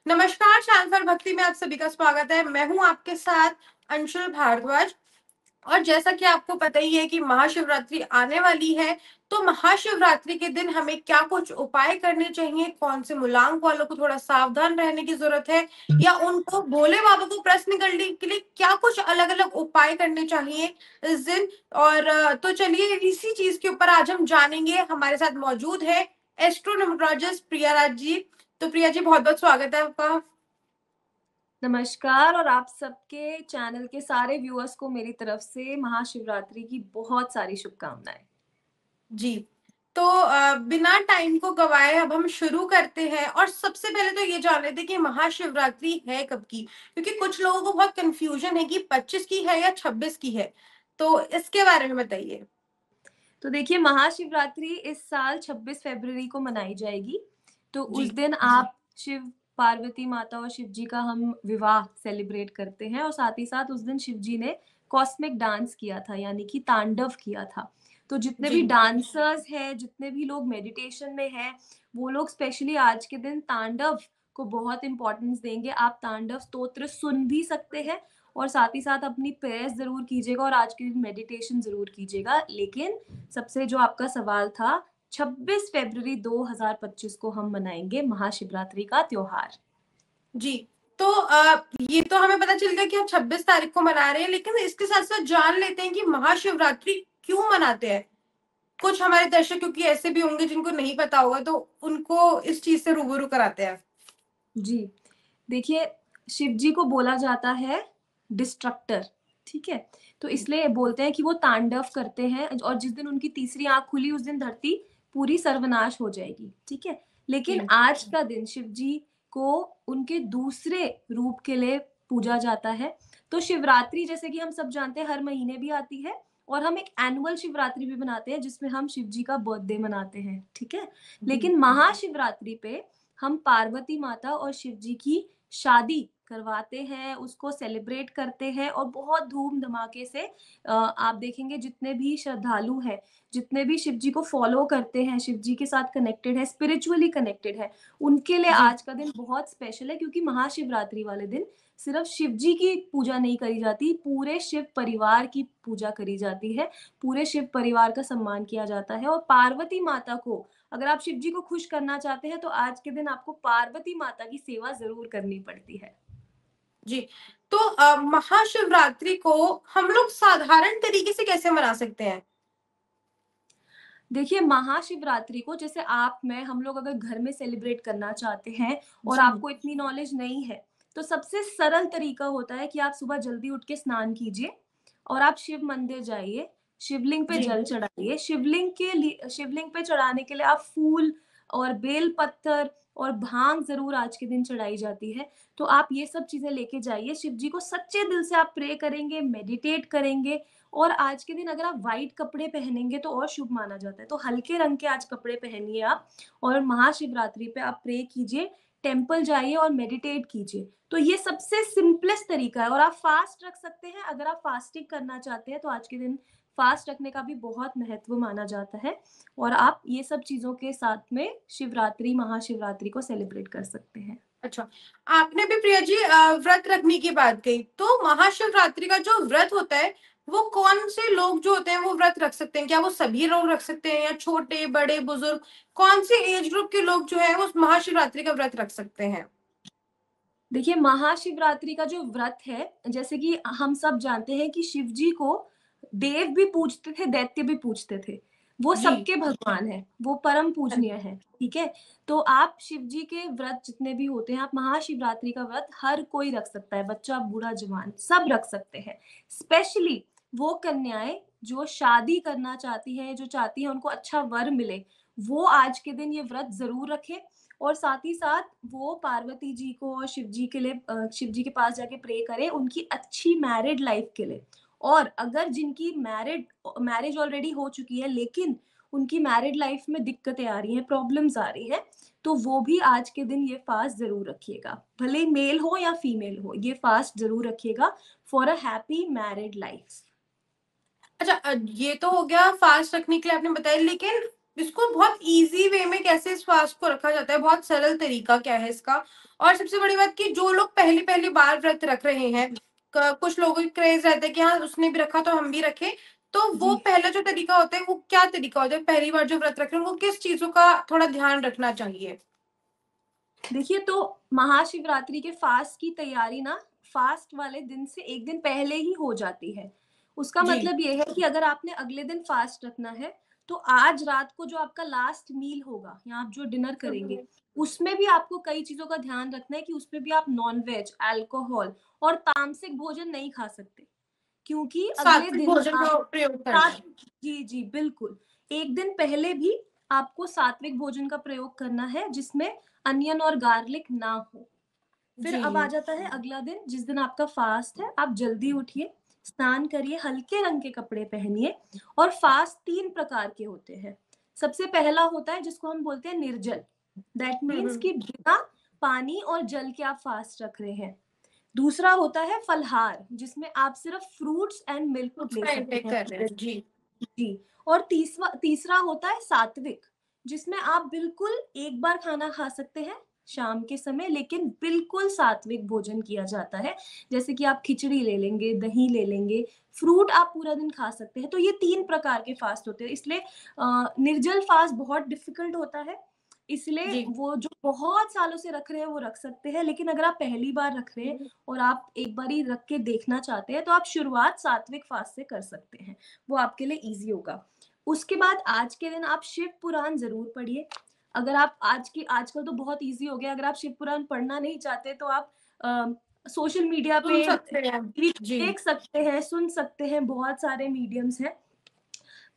नमस्कार, शानदार भक्ति में आप सभी का स्वागत है। मैं हूं आपके साथ अंशुल भारद्वाज। और जैसा कि आपको पता ही है कि महाशिवरात्रि आने वाली है, तो महाशिवरात्रि के दिन हमें क्या कुछ उपाय करने चाहिए, कौन से मूलांक वालों को थोड़ा सावधान रहने की जरूरत है, या उनको भोले बाबा को प्रश्न करने के लिए क्या कुछ अलग अलग उपाय करने चाहिए इस दिन। और तो चलिए इसी चीज के ऊपर आज हम जानेंगे। हमारे साथ मौजूद है एस्ट्रोन्यूमरोलॉजिस्ट प्रिया राज जी। तो प्रिया जी, बहुत बहुत स्वागत है आपका। नमस्कार और आप सबके चैनल के सारे व्यूअर्स को मेरी तरफ से महाशिवरात्रि की बहुत सारी शुभकामनाएं। जी। तो बिना टाइम को गवाए अब हम शुरू करते हैं। और सबसे पहले तो ये जान लेते हैं कि महाशिवरात्रि है कब की, क्योंकि कुछ लोगों को बहुत कंफ्यूजन है कि 25 की है या 26 की है। तो इसके बारे में बताइए। तो देखिए, महाशिवरात्रि इस साल 26 फरवरी को मनाई जाएगी। तो उस जी। दिन आप शिव पार्वती माता और शिव जी का हम विवाह सेलिब्रेट करते हैं और साथ ही साथ उस दिन शिव जी ने कॉस्मिक डांस किया था, यानी कि तांडव किया था। तो जितने जी। भी डांसर्स हैं, जितने भी लोग मेडिटेशन में हैं, वो लोग स्पेशली आज के दिन तांडव को बहुत इंपॉर्टेंस देंगे। आप तांडव स्तोत्र सुन भी सकते हैं और साथ ही साथ अपनी प्रेयर्स ज़रूर कीजिएगा और आज के दिन मेडिटेशन ज़रूर कीजिएगा। लेकिन सबसे जो आपका सवाल था, 26 फरवरी 2025 को हम मनाएँगे महाशिवरात्रि का त्योहार। जी। तो ये तो हमें पता चल गया कि हम 26 तारीख को मना रहे हैं, लेकिन इसके साथ साथ जान लेते हैं कि महाशिवरात्रि क्यों मनाते हैं। कुछ हमारे दर्शक क्योंकि ऐसे भी होंगे जिनको नहीं पता होगा, तो उनको इस चीज से रूबरू कराते हैं। जी, देखिए, शिव जी को बोला जाता है डिस्ट्रक्टर, ठीक है? तो इसलिए बोलते हैं कि वो तांडव करते हैं और जिस दिन उनकी तीसरी आँख खुली उस दिन धरती पूरी सर्वनाश हो जाएगी, ठीक है? लेकिन जी। आज का दिन शिव जी को उनके दूसरे रूप के लिए पूजा जाता है। तो शिवरात्रि, जैसे कि हम सब जानते हैं, हर महीने भी आती है और हम एक एनुअल शिवरात्रि भी मनाते हैं जिसमें हम शिव जी का बर्थडे मनाते हैं, ठीक है? जी। लेकिन महाशिवरात्रि पे हम पार्वती माता और शिव जी की शादी करवाते हैं, उसको सेलिब्रेट करते हैं और बहुत धूम-धमाके से आप देखेंगे जितने भी श्रद्धालु हैं, जितने भी शिव जी को फ़ॉलो करते हैं, शिव जी के साथ कनेक्टेड हैं, स्पिरिचुअली कनेक्टेड हैं, उनके लिए जी। आज का दिन बहुत स्पेशल है, क्योंकि महाशिवरात्रि वाले दिन सिर्फ़ शिव जी की पूजा नहीं करी जाती, पूरे शिव परिवार की पूजा करी जाती है, पूरे शिव परिवार का सम्मान किया जाता है और पार्वती माता को, अगर आप शिव जी को खुश करना चाहते हैं तो आज के दिन आपको पार्वती माता की सेवा ज़रूर करनी पड़ती है। जी। तो महाशिवरात्रि को हम लोग साधारण तरीके से कैसे मना सकते हैं? देखिए, महाशिवरात्रि को जैसे आप, मैं, हम लोग अगर घर में सेलिब्रेट करना चाहते हैं और जी। आपको इतनी नॉलेज नहीं है, तो सबसे सरल तरीका होता है कि आप सुबह जल्दी उठ के स्नान कीजिए और आप शिव मंदिर जाइए, शिवलिंग पे जी। जल चढ़ाइए। शिवलिंग पे चढ़ाने के लिए आप फूल और बेल पत्थर और भांग ज़रूर आज के दिन चढ़ाई जाती है। तो आप ये सब चीज़ें लेके जाइए, शिव जी को सच्चे दिल से आप प्रे करेंगे, मेडिटेट करेंगे और आज के दिन अगर आप व्हाइट कपड़े पहनेंगे तो और शुभ माना जाता है। तो हल्के रंग के आज कपड़े पहनिए आप और महाशिवरात्रि पे आप प्रे कीजिए, टेम्पल जाइए और मेडिटेट कीजिए। तो ये सबसे सिंपलेस्ट तरीका है और आप फास्ट रख सकते हैं। अगर आप फास्टिंग करना चाहते हैं तो आज के दिन फास्ट रखने का भी बहुत महत्व माना जाता है और आप ये सब चीज़ों के साथ में शिवरात्रि, महाशिवरात्रि को सेलिब्रेट कर सकते हैं। अच्छा। आपने भी प्रिया जी व्रत रखने की बात कही, तो महाशिवरात्रि का जो व्रत होता है, वो कौन से लोग जो होते हैं वो व्रत रख सकते हैं? क्या वो सभी लोग रख सकते हैं, या छोटे बड़े बुजुर्ग, कौन से एज ग्रुप के लोग जो है वो महाशिवरात्रि का व्रत रख सकते हैं? देखिए, महाशिवरात्रि का जो व्रत है, जैसे कि हम सब जानते हैं कि शिव जी को देव भी पूजते थे, दैत्य भी पूजते थे। वो जी। सबके भगवान हैं, वो परम पूजनीय हैं, ठीक है? तो आप शिव जी के व्रत जितने भी होते हैं, आप महाशिवरात्रि का व्रत हर कोई रख सकता है, बच्चा, बूढ़ा, जवान, सब रख सकते हैं। स्पेशली वो कन्याएँ जो शादी करना चाहती हैं, जो चाहती हैं उनको अच्छा वर मिले, वो आज के दिन ये व्रत ज़रूर रखें और साथ ही साथ वो पार्वती जी को और शिव जी के लिए शिव जी के पास जाके प्रे करें उनकी अच्छी मैरिड लाइफ के लिए। और अगर जिनकी मैरिज ऑलरेडी हो चुकी है लेकिन उनकी मैरिड लाइफ में दिक्कतें आ रही हैं, प्रॉब्लम्स आ रही हैं, तो वो भी आज के दिन ये फास्ट ज़रूर रखिएगा। भले ही मेल हो या फीमेल हो, ये फास्ट ज़रूर रखिएगा for a happy married life. अच्छा, ये तो हो गया फास्ट रखने के लिए आपने बताया, लेकिन इसको बहुत ईज़ी वे में कैसे इस फास्ट को रखा जाता है, बहुत सरल तरीका क्या है इसका? और सबसे बड़ी बात कि जो लोग पहली-पहली बार व्रत रख रहे हैं, क कुछ लोगों को क्रेज़ रहता है कि हाँ, उसने भी रखा तो हम भी रखें। तो वो जी, पहला जो तरीका होता है, वो क्या तरीका होता है? पहली बार जो व्रत रख रहे हैं, उनको किस चीज़ों का थोड़ा ध्यान रखना चाहिए? देखिए तो महाशिवरात्रि के फास्ट की तैयारी ना फास्ट वाले दिन से 1 दिन पहले ही हो जाती है। उसका जी। मतलब ये है कि अगर आपने अगले दिन फास्ट रखना है, तो आज रात को जो आपका लास्ट मील होगा या आप जो डिनर हुँ, करेंगे, हुँ। उसमें भी आपको कई चीज़ों का ध्यान रखना है कि उसमें भी आप नॉन-वेज, अल्कोहल और तामसिक भोजन नहीं खा सकते। क्योंकि अगले सात्विक दिन भोजन आप का प्रयोग करना सात है। जी, जी, बिल्कुल। 1 दिन पहले भी आपको सात्विक भोजन का प्रयोग करना है जिसमें अनियन और गार्लिक ना हो। फिर अब आ जी। जाता है अगला दिन जिस दिन आपका फास्ट है, आप जल्दी उठिए, स्नान करिए, हल्के रंग के कपड़े पहनिए और फास्ट 3 प्रकार के होते हैं। सबसे पहला होता है जिसको हम बोलते हैं निर्जल। दैट हुँ, मीन्स हुँ। कि बिना पानी और जल के आप फास्ट रख रहे हैं। दूसरा होता है फलाहार, जिसमें आप सिर्फ फ्रूट्स एंड मिल्क फ्रूट्स ले का सकते इंटेक हैं कर रहे पूरे हैं। दिन। जी। जी, और तीसरा होता है सात्विक, जिसमें आप बिल्कुल एक बार खाना खा सकते हैं शाम के समय, लेकिन बिल्कुल सात्विक भोजन किया जाता है। जैसे कि आप खिचड़ी ले लेंगे, दही ले लेंगे, फ्रूट आप पूरा दिन खा सकते हैं। तो ये 3 प्रकार के फास्ट होते हैं, इसलिए निर्जल फास्ट बहुत डिफ़िकल्ट होता है। इसलिए जी। वो जो बहुत सालों से रख रहे हैं, वो रख सकते हैं, लेकिन अगर आप पहली बार रख रहे हैं और आप एक बारी रख के देखना चाहते हैं, तो आप शुरुआत सात्विक फास्ट से कर सकते हैं। वो आपके लिए ईज़ी होगा। उसके बाद आज के दिन आप शिव पुराण ज़रूर पढ़िए। अगर आप आजकल तो बहुत ईज़ी हो गया, अगर आप शिव पुराण पढ़ना नहीं चाहते तो आप अ, सोशल मीडिया सुन पे सकते हैं। टीवी जी। देख सकते हैं, सुन सकते हैं, बहुत सारे मीडियम्स हैं।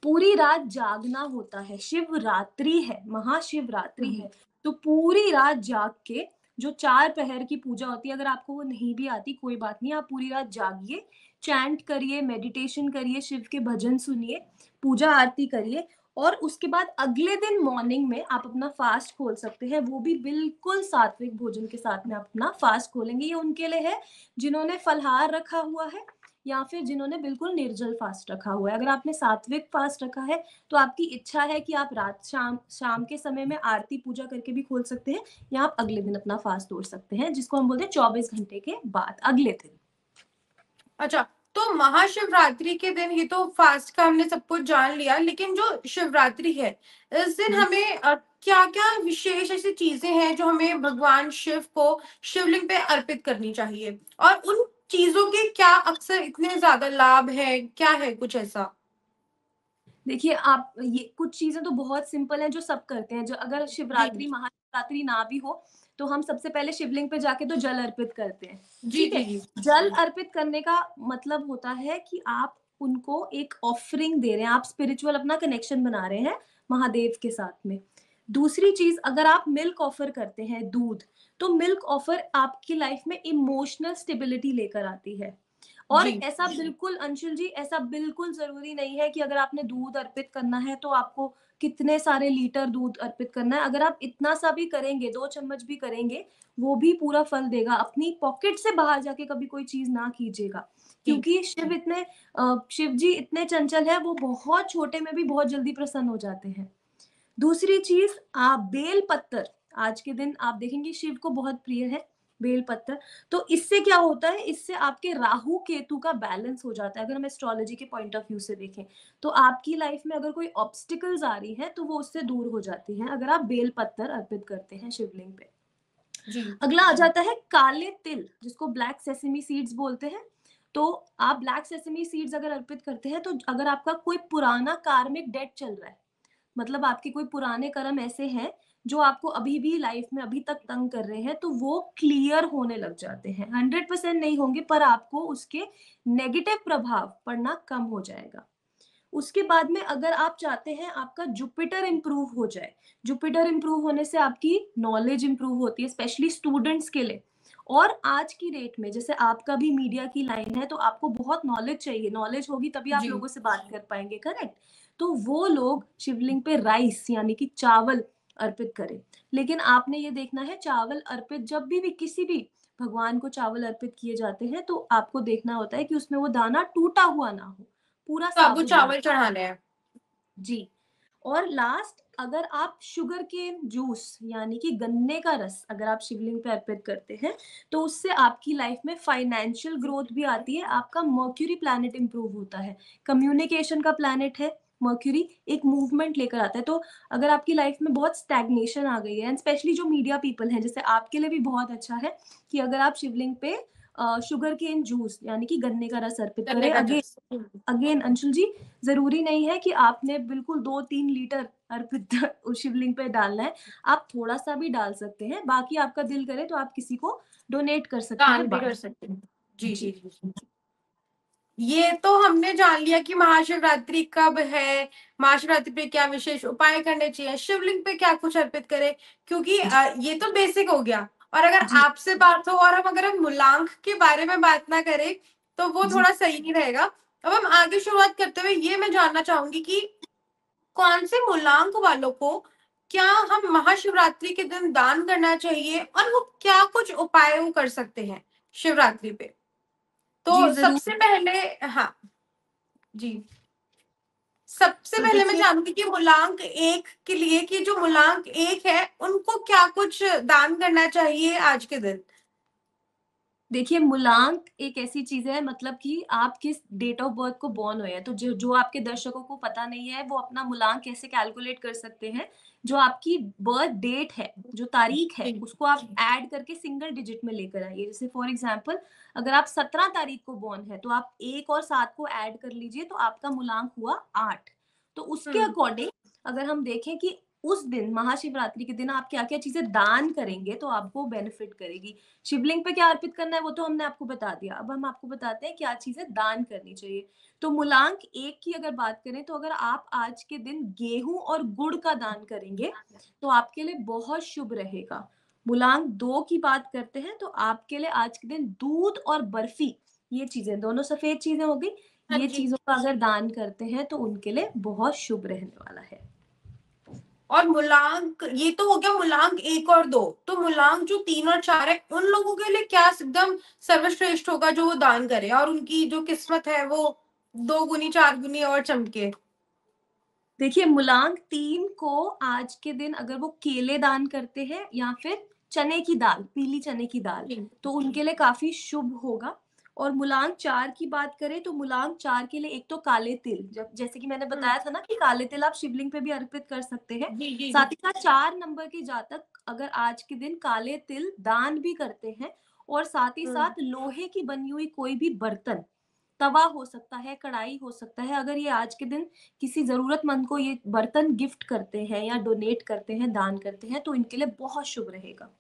पूरी रात जागना होता है, शिवरात्रि है, महाशिवरात्रि हुँ। है, तो पूरी रात जाग के जो 4 पहर की पूजा होती है, अगर आपको वो नहीं भी आती कोई बात नहीं, आप पूरी रात जागिए, चैंट करिए, मेडिटेशन करिए, शिव के भजन सुनिए, पूजा आरती करिए और उसके बाद अगले दिन मॉर्निंग में आप अपना फास्ट खोल सकते हैं, वो भी बिल्कुल सात्विक भोजन के साथ में आप अपना फास्ट खोलेंगे। ये उनके लिए है जिन्होंने फलाहार रखा हुआ है या फिर जिन्होंने बिल्कुल निर्जल फास्ट रखा हुआ है। अगर आपने सात्विक फास्ट रखा है, तो आपकी इच्छा है कि आप रात शाम शाम के समय में आरती पूजा करके भी खोल सकते हैं या आप अगले दिन अपना फास्ट तोड़ सकते हैं, जिसको हम बोलते हैं 24 घंटे के बाद, अगले दिन। अच्छा, तो महाशिवरात्रि के दिन ये तो फास्ट का हमने सब कुछ जान लिया, लेकिन जो शिवरात्रि है, इस दिन हुँ। हमें क्या-क्या विशेष ऐसी चीज़ें हैं जो हमें भगवान शिव को शिवलिंग पे अर्पित करनी चाहिए? और उन चीज़ों के क्या अक्सर इतने ज़्यादा लाभ हैं? क्या है कुछ ऐसा? देखिए, आप ये कुछ चीज़ें तो बहुत सिंपल हैं जो सब करते हैं। जो अगर जी। शिवरात्रि, महाशिवरात्रि ना भी हो, तो हम सबसे पहले शिवलिंग पे जाके तो जल अर्पित करते हैं, जी, ठीक जी, है? जी। जल अर्पित करने का मतलब होता है कि आप उनको एक ऑफरिंग दे रहे हैं, आप स्पिरिचुअल अपना कनेक्शन बना रहे हैं महादेव के साथ में। दूसरी चीज़, अगर आप मिल्क ऑफर करते हैं, दूध, तो मिल्क ऑफर आपकी लाइफ में इमोशनल स्टेबिलिटी लेकर आती है। और जी। ऐसा बिल्कुल अंशुल जी, ऐसा बिल्कुल ज़रूरी नहीं है कि अगर आपने दूध अर्पित करना है, तो आपको कितने सारे लीटर दूध अर्पित करना है। अगर आप इतना सा भी करेंगे, 2 चम्मच भी करेंगे, वो भी पूरा फल देगा। अपनी पॉकेट से बाहर जाके कभी कोई चीज़ ना कीजिएगा, जी। क्योंकि शिव जी इतने चंचल हैं, वो बहुत छोटे में भी बहुत जल्दी प्रसन्न हो जाते हैं। दूसरी चीज़, बेल पत्तर, आज के दिन आप देखेंगे शिव को बहुत प्रिय है बेल पत्तर। तो इससे क्या होता है, इससे आपके राहु केतु का बैलेंस हो जाता है। अगर हम एस्ट्रोलॉजी के पॉइंट ऑफ व्यू से देखें, तो आपकी लाइफ में अगर कोई ऑब्स्टिकल्स आ रही हैं, तो वो उससे दूर हो जाती हैं, अगर आप बेल पत्तर अर्पित करते हैं शिवलिंग पे। जी। अगला आ जाता है काले तिल, जिसको ब्लैक सेसमी सीड्स बोलते हैं। तो आप ब्लैक सेसमी सीड्स अगर अर्पित करते हैं, तो अगर आपका कोई पुराना कार्मिक डेट चल रहा है, मतलब आपके कोई पुराने कर्म ऐसे हैं जो आपको अभी भी लाइफ में अभी तक तंग कर रहे हैं, तो वो क्लियर होने लग जाते हैं। 100% नहीं होंगे, पर आपको उसके नेगेटिव प्रभाव पड़ना कम हो जाएगा। उसके बाद में अगर आप चाहते हैं आपका जुपिटर इम्प्रूव हो जाए, जुपिटर इम्प्रूव होने से आपकी नॉलेज इम्प्रूव होती है, स्पेशली स्टूडेंट्स के लिए। और आज की डेट में जैसे आपका भी मीडिया की लाइन है, तो आपको बहुत नॉलेज चाहिए, नॉलेज होगी तभी आप जी। लोगों से बात कर पाएंगे, करेक्ट? तो वो लोग शिवलिंग पे राइस यानी कि चावल अर्पित करें। लेकिन आपने ये देखना है, चावल अर्पित जब भी किसी भी भगवान को चावल अर्पित किए जाते हैं, तो आपको देखना होता है कि उसमें वो दाना टूटा हुआ ना हो, पूरा साबुत साबुत दाना। चावल चढ़ाने हैं। जी। और लास्ट, अगर आप शुगर केन जूस यानी कि गन्ने का रस अगर आप शिवलिंग पे अर्पित करते हैं, तो उससे आपकी लाइफ में फाइनेंशियल ग्रोथ भी आती है, आपका मर्क्यूरी प्लैनेट इंप्रूव होता है। कम्युनिकेशन का प्लैनेट है मर्क्यूरी, एक मूवमेंट लेकर आता है। तो अगर आपकी लाइफ में बहुत स्टैग्नेशन आ गई है, एंड स्पेशली जो मीडिया पीपल हैं, जैसे आपके लिए भी बहुत अच्छा है कि अगर आप शिवलिंग पे शुगर केन जूस यानी कि गन्ने का रस अर्पित गन्ने करें। का अगेन जूस। अगेन अंशुल जी, जरूरी नहीं है कि आपने बिल्कुल 2-3 लीटर अर्पित उस शिवलिंग पे डालना है, आप थोड़ा सा भी डाल सकते हैं, बाकी आपका दिल करे तो आप किसी को डोनेट कर सकते दान हैं भी कर बाद। सकते हैं। जी जी जी जी। ये तो हमने जान लिया कि महाशिवरात्रि कब है, महाशिवरात्रि पे क्या विशेष उपाय करने चाहिए, शिवलिंग पे क्या कुछ अर्पित करें, क्योंकि जी ये तो बेसिक हो गया। और अगर जी आपसे बात हो और हम अगर हम मूलांक के बारे में बात ना करें तो वो जी। थोड़ा सही नहीं रहेगा। अब हम आगे शुरुआत करते हुए ये मैं जानना चाहूंगी कि कौन से मूलांक वालों को क्या हम महाशिवरात्रि के दिन दान करना चाहिए और वो क्या कुछ उपाय वो कर सकते हैं शिवरात्रि पे। जी तो जरूर। सबसे पहले, हाँ जी, सबसे तो पहले मैं देखिए जानूंगी कि मूलांक एक के लिए, कि जो मूलांक एक है उनको क्या कुछ दान करना चाहिए आज के दिन। देखिए मूलांक एक ऐसी चीज है, मतलब कि आप किस डेट ऑफ बर्थ को बॉर्न हुए हैं, तो जो जो आपके दर्शकों को पता नहीं है वो अपना मूलांक कैसे कैलकुलेट कर सकते हैं। जो आपकी बर्थ डेट है, जो तारीख है, जी। उसको आप ऐड करके सिंगल डिजिट में लेकर आइए। जैसे फॉर एग्जांपल अगर आप 17 तारीख को बॉर्न है तो आप 1 और 7 को ऐड कर लीजिए तो आपका मूलांक हुआ 8। तो उसके हम्म। अकॉर्डिंग अगर हम देखें कि उस दिन महाशिवरात्रि के दिन आप क्या क्या चीजें दान करेंगे तो आपको बेनिफिट करेगी। शिवलिंग पे क्या अर्पित करना है वो तो हमने आपको बता दिया। अब हम आपको बताते हैं क्या चीजें दान करनी चाहिए। तो मूलांक एक की अगर बात करें तो अगर आप आज के दिन गेहूं और गुड़ का दान करेंगे तो आपके लिए बहुत शुभ रहेगा। मूलांक 2 की बात करते हैं तो आपके लिए आज के दिन दूध और बर्फी, ये चीजें दोनों सफेद चीजें हो गई, हाँ ये जी। चीजों का अगर दान करते हैं तो उनके लिए बहुत शुभ रहने वाला है। और मूलांक ये तो हो गया मूलांक एक और दो, तो मूलांक जो तीन और चार है उन लोगों के लिए क्या एकदम सर्वश्रेष्ठ होगा जो वो दान करे और उनकी जो किस्मत है वो दो गुनी चार गुनी और चमके। देखिए मूलांक 3 को आज के दिन अगर वो केले दान करते हैं या फिर चने की दाल, पीली चने की दाल, जी। तो उनके लिए काफी शुभ होगा। और मूलांक 4 की बात करें तो मूलांक 4 के लिए एक तो काले तिल, जब जैसे कि मैंने हम्म। बताया था ना कि काले तिल आप शिवलिंग पे भी अर्पित कर सकते हैं। जी जी जी। साथ ही साथ 4 नंबर के जातक अगर आज के दिन काले तिल दान भी करते हैं और साथ ही हम्म। साथ लोहे की बनी हुई कोई भी बर्तन, तवा हो सकता है, कढ़ाई हो सकता है, अगर ये आज के दिन किसी ज़रूरतमंद को ये बर्तन गिफ्ट करते हैं या डोनेट करते हैं, दान करते हैं, तो इनके लिए बहुत शुभ रहेगा।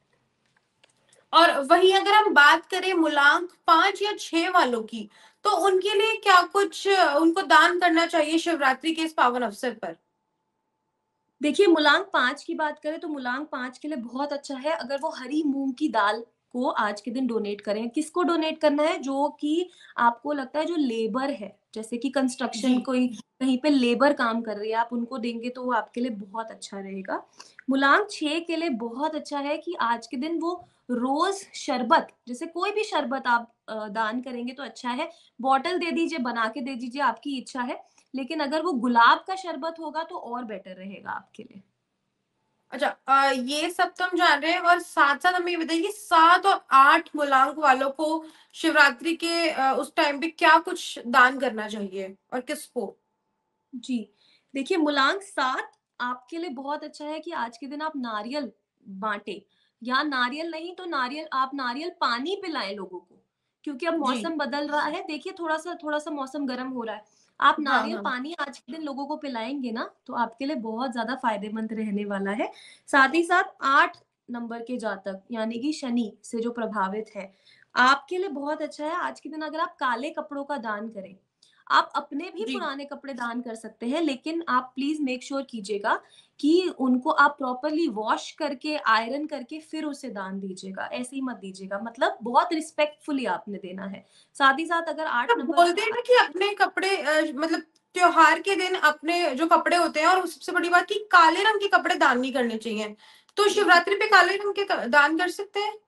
और वहीं अगर हम बात करें मूलांक पांच या छह वालों की, तो उनके लिए क्या कुछ उनको दान करना चाहिए शिवरात्रि के इस पावन अवसर पर। देखिए मूलांक 5 की बात करें तो मूलांक 5 के लिए बहुत अच्छा है अगर वो हरी मूँग की दाल को आज के दिन डोनेट करें। किसको डोनेट करना है? जो कि आपको लगता है जो लेबर है, जैसे कि कंस्ट्रक्शन जी। कोई कहीं पे लेबर काम कर रही है, आप उनको देंगे तो वो आपके लिए बहुत अच्छा रहेगा। मूलांक 6 के लिए बहुत अच्छा है कि आज के दिन वो रोज़ शरबत, जैसे कोई भी शरबत आप दान करेंगे तो अच्छा है। बॉटल दे दीजिए, बना के दे दीजिए, आपकी इच्छा है। लेकिन अगर वो गुलाब का शरबत होगा तो और बेटर रहेगा आपके लिए। अच्छा, ये सब तो हम जान रहे हैं और साथ साथ हमें ये बताइए कि सात और आठ मूलांक वालों को शिवरात्रि के उस टाइम पे क्या कुछ दान करना चाहिए और किसको। जी, देखिए मूलांक 7 आपके लिए बहुत अच्छा है कि आज के दिन आप नारियल बाँटें, या नारियल नहीं तो नारियल आप नारियल पानी पिलाएँ लोगों को। क्योंकि अब जी। मौसम बदल रहा है, देखिए थोड़ा-सा मौसम गर्म हो रहा है। आप हाँ नारियल हाँ। पानी आज के दिन लोगों को पिलाएँगे ना, तो आपके लिए बहुत ज़्यादा फ़ायदेमंद रहने वाला है। साथ ही साथ 8 नंबर के जातक यानी कि शनि से जो प्रभावित है, आपके लिए बहुत अच्छा है आज के दिन अगर आप काले कपड़ों का दान करें। आप अपने भी जी। पुराने कपड़े दान कर सकते हैं, लेकिन आप प्लीज़ मेक श्योर कीजिएगा कि उनको आप प्रॉपर्ली वॉश करके, आयरन करके फिर उसे दान दीजिएगा, ऐसे ही मत दीजिएगा, मतलब बहुत रिस्पेक्टफुली आपने देना है। साथ ही साथ अगर 8 तो नंबर बोलते हैं ना कि अपने कपड़े मतलब त्योहार के दिन अपने जो कपड़े होते हैं, और सबसे बड़ी बात कि काले रंग के कपड़े दान नहीं करने चाहिए, तो देखिए शिवरात्रि पे काले रंग के दान कर सकते हैं।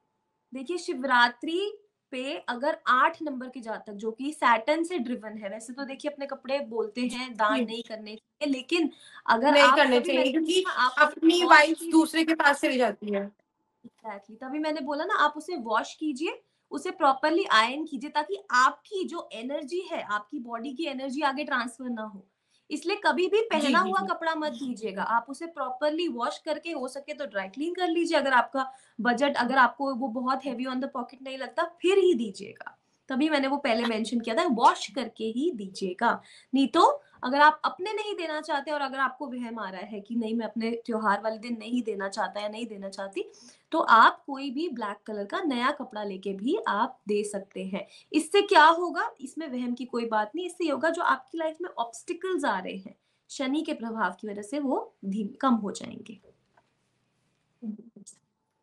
देखिए शिवरात्रि पे अगर 8 नंबर के जातक जो कि सैटर्न से ड्रिवन है, वैसे तो देखिए अपने कपड़े बोलते हैं दान जी, नहीं करने चाहिए, लेकिन अगर नहीं आप, करने तभी चाहिए मैंने क्योंकि बोला आप अपनी वॉश वाइब्स कीजिए। दूसरे के पास चली जाती है। एग्जैक्टली, तभी मैंने बोला ना आप उसे वॉश कीजिए, उसे प्रॉपरली आयरन कीजिए, ताकि आपकी जो एनर्जी है, आपकी बॉडी की एनर्जी आगे ट्रांसफर ना हो। इसलिए कभी भी जी, पहना जी, हुआ जी। कपड़ा मत दीजिएगा, आप उसे प्रॉपरली वॉश करके हो सके तो ड्राई क्लीन कर लीजिए, अगर आपका बजट, अगर आपको वो बहुत हेवी ऑन द पॉकेट नहीं लगता, फिर ही दीजिएगा। तभी मैंने वो पहले मेंशन किया था, वॉश करके ही दीजिएगा। नहीं तो अगर आप अपने नहीं देना चाहते और अगर आपको वहम आ रहा है कि नहीं मैं अपने त्योहार वाले दिन नहीं देना चाहता या नहीं देना चाहती, तो आप कोई भी ब्लैक कलर का नया कपड़ा लेके भी आप दे सकते हैं। इससे क्या होगा, इसमें वहम की कोई बात नहीं, इससे ये होगा जो आपकी लाइफ में ऑब्स्टिकल्स आ रहे हैं, शनि के प्रभाव की वजह से वो कम हो जाएंगे।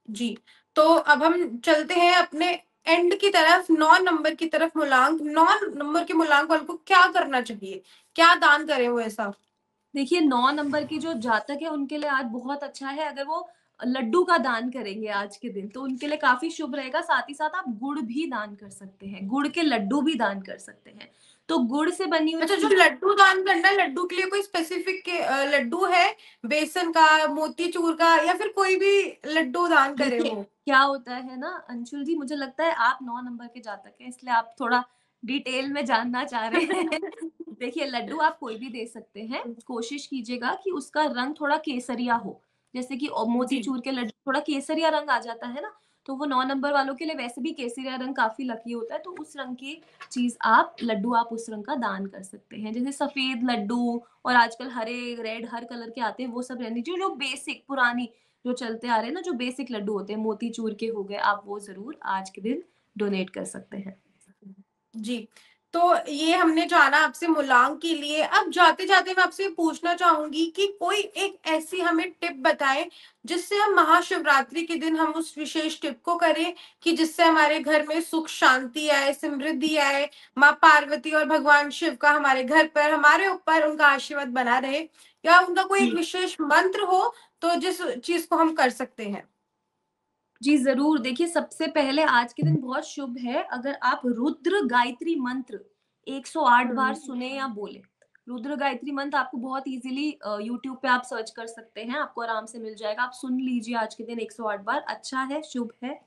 जी, तो अब हम चलते हैं अपने एंड की तरफ, 9 नंबर की तरफ। मूलांक, 9 नंबर के मूलांक वाले को क्या करना चाहिए, क्या दान करें वो ऐसा? देखिए 9 नंबर की जो जातक है उनके लिए आज बहुत अच्छा है, अगर वो लड्डू का दान करेंगे आज के दिन तो उनके लिए काफ़ी शुभ रहेगा। साथ ही साथ आप गुड़ भी दान कर सकते हैं, गुड़ के लड्डू भी दान कर सकते हैं। तो गुड़ से बनी हुई अच्छा, जो चीज़, लड्डू दान करना है, लड्डू के लिए कोई स्पेसिफिक के लड्डू है, बेसन का, मोतीचूर का, या फिर कोई भी लड्डू दान करे देखिए वो? क्या होता है ना अंशुल जी, मुझे लगता है आप 9 नंबर के जातक हैं, इसलिए आप थोड़ा डिटेल में जानना चाह रहे हैं। देखिए लड्डू आप कोई भी दे सकते हैं, कोशिश कीजिएगा कि उसका रंग थोड़ा केसरिया हो। जैसे कि जी, मोतीचूर के लड्डू थोड़ा केसरिया रंग आ जाता है ना, तो वो 9 नंबर वालों के लिए वैसे भी केसरिया रंग काफ़ी लकी होता है, तो उस रंग की चीज़ आप लड्डू आप उस रंग का दान कर सकते हैं। जैसे सफ़ेद लड्डू और आजकल हरे, रेड हर कलर के आते हैं, वो सब रहने चाहिए। जो बेसिक पुरानी जो चलते आ रहे हैं ना, जो बेसिक लड्डू होते हैं, मोतीचूर के हो गए, आप वो ज़रूर आज के दिन डोनेट कर सकते हैं। जी। तो ये हमने जाना आपसे मूलांक के लिए। अब जाते-जाते मैं आपसे पूछना चाहूँगी कि कोई एक ऐसी हमें टिप बताएँ, जिससे हम महाशिवरात्रि के दिन हम उस विशेष टिप को करें कि जिससे हमारे घर में सुख शांति आए, समृद्धि आए, माँ पार्वती और भगवान शिव का हमारे घर पर, हमारे ऊपर उनका आशीर्वाद बना रहे, या उनका कोई एक जी। विशेष मंत्र हो, तो जिस चीज़ को हम कर सकते हैं? जी, ज़रूर। देखिए, सबसे पहले आज के दिन बहुत शुभ है अगर आप रुद्र गायत्री मंत्र 108 बार हुँ। सुने या बोलें। रुद्र गायत्री मंत्र आपको बहुत ईज़िली यूट्यूब पे आप सर्च कर सकते हैं, आपको आराम से मिल जाएगा। आप सुन लीजिए आज के दिन 108 बार, अच्छा है, शुभ है।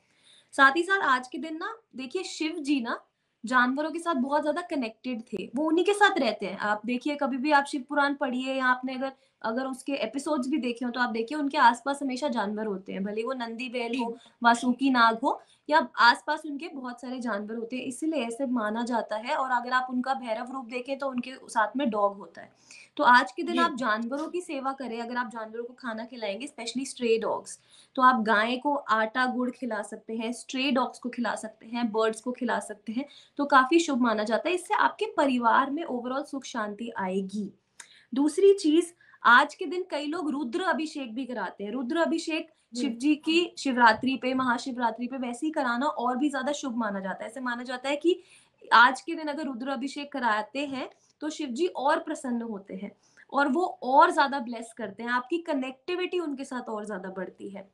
साथ ही साथ आज के दिन ना देखिए शिव जी ना जानवरों के साथ बहुत ज़्यादा कनेक्टेड थे, वो उन्हीं के साथ रहते हैं। आप देखिए कभी भी आप शिव पुराण पढ़िए या आपने अगर अगर उसके एपिसोड्स भी देखे हों तो आप देखिए उनके आस-पास हमेशा जानवर होते हैं, भले वो नंदी बैल जी। हो, वासुकी नाग हो या आस-पास उनके बहुत सारे जानवर होते हैं, इसीलिए ऐसे माना जाता है। और अगर आप उनका भैरव रूप देखें तो उनके साथ में डॉग होता है। तो आज के दिन जी। आप जानवरों की सेवा करें, अगर आप जानवरों को खाना खिलाएँगे, स्पेशली स्ट्रे डॉग्स, तो आप गाय को आटा गुड़ खिला सकते हैं, स्ट्रे डॉग्स को खिला सकते हैं, बर्ड्स को खिला सकते हैं, तो काफ़ी शुभ माना जाता है। इससे आपके परिवार में ओवरऑल सुख शांति आएगी। दूसरी चीज़, आज के दिन कई लोग रुद्र अभिषेक भी कराते हैं। रुद्र अभिषेक शिव जी। जी की शिवरात्रि पे, महाशिवरात्रि पे वैसे ही कराना और भी ज़्यादा शुभ माना जाता है। ऐसे माना जाता है कि आज के दिन अगर रुद्र अभिषेक कराते हैं, तो शिव जी और प्रसन्न होते हैं और वो और ज़्यादा ब्लेस करते हैं। आपकी कनेक्टिविटी उनके साथ और ज़्यादा बढ़ती है।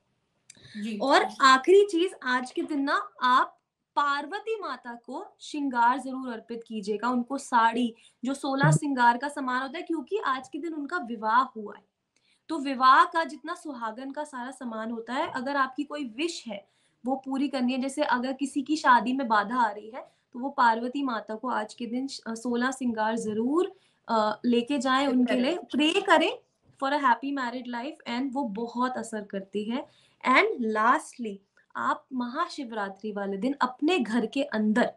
जी। और आखिरी चीज़, आज के दिन ना आप पार्वती माता को श्रृंगार ज़रूर अर्पित कीजिएगा, उनको साड़ी, जो 16 श्रृंगार का सामान होता है, क्योंकि आज के दिन उनका विवाह हुआ है। तो विवाह का जितना सुहागन का सारा सामान होता है, अगर आपकी कोई विश है, वो पूरी करनी है, जैसे अगर किसी की शादी में बाधा आ रही है, तो वो पार्वती माता को आज के दिन 16 श्रृंगार ज़रूर लेके जाएँ उनके करें। लिए, प्रे करें for a happy married life, and वो बहुत असर करती है। एंड लास्टली, आप महाशिवरात्रि वाले दिन अपने घर के अंदर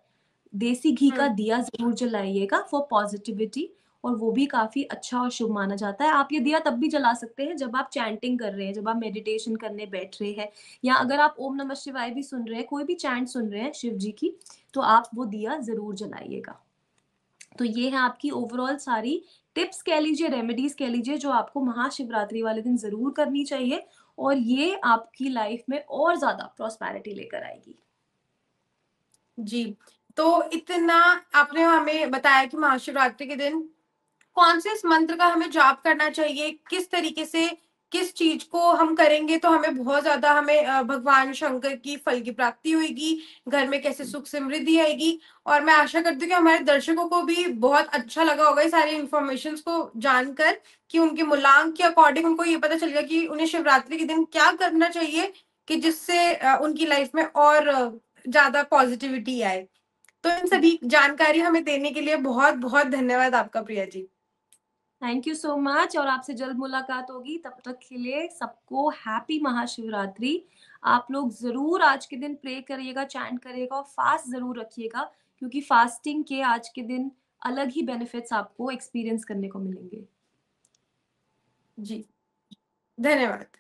देसी घी का हुँ। दिया ज़रूर जलाइएगा फॉर पॉज़िटिविटी, और वो भी काफ़ी अच्छा और शुभ माना जाता है। आप ये दिया तब भी जला सकते हैं जब आप चैंटिंग कर रहे हैं, जब आप मेडिटेशन करने बैठ रहे हैं, या अगर आप ओम नमः शिवाय भी सुन रहे हैं, कोई भी चैंट सुन रहे हैं शिव जी की, तो आप वो दिया ज़रूर जलाइएगा। तो ये है आपकी ओवरऑल सारी टिप्स कह लीजिए, रेमेडीज़ कह लीजिए, जो आपको महाशिवरात्रि वाले दिन ज़रूर करनी चाहिए, और ये आपकी लाइफ़ में और ज़्यादा प्रॉस्पेरिटी लेकर आएगी। जी, तो इतना आपने हमें बताया कि महाशिवरात्रि के दिन कौन से इस मंत्र का हमें जाप करना चाहिए, किस तरीके से किस चीज को हम करेंगे तो हमें बहुत ज्यादा भगवान शंकर की फल की प्राप्ति होगी, घर में कैसे सुख समृद्धि आएगी। और मैं आशा करती हूँ कि हमारे दर्शकों को भी बहुत अच्छा लगा होगा ये सारी इन्फॉर्मेशन को जानकर, कि उनके मूलांक के अकॉर्डिंग उनको ये पता चल गया कि उन्हें शिवरात्रि के दिन क्या करना चाहिए, कि जिससे उनकी लाइफ में और ज्यादा पॉजिटिविटी आए। तो इन सभी जानकारी हमें देने के लिए बहुत बहुत धन्यवाद आपका, Priya ji. Thank you so much, और आपसे जल्द मुलाकात होगी। तब तक के लिए सबको हैप्पी महाशिवरात्रि। आप लोग ज़रूर आज के दिन प्रे करिएगा, चैंट करिएगा और फास्ट ज़रूर रखिएगा, क्योंकि फास्टिंग के आज के दिन अलग ही बेनिफिट्स आपको एक्सपीरियंस करने को मिलेंगे। जी, धन्यवाद।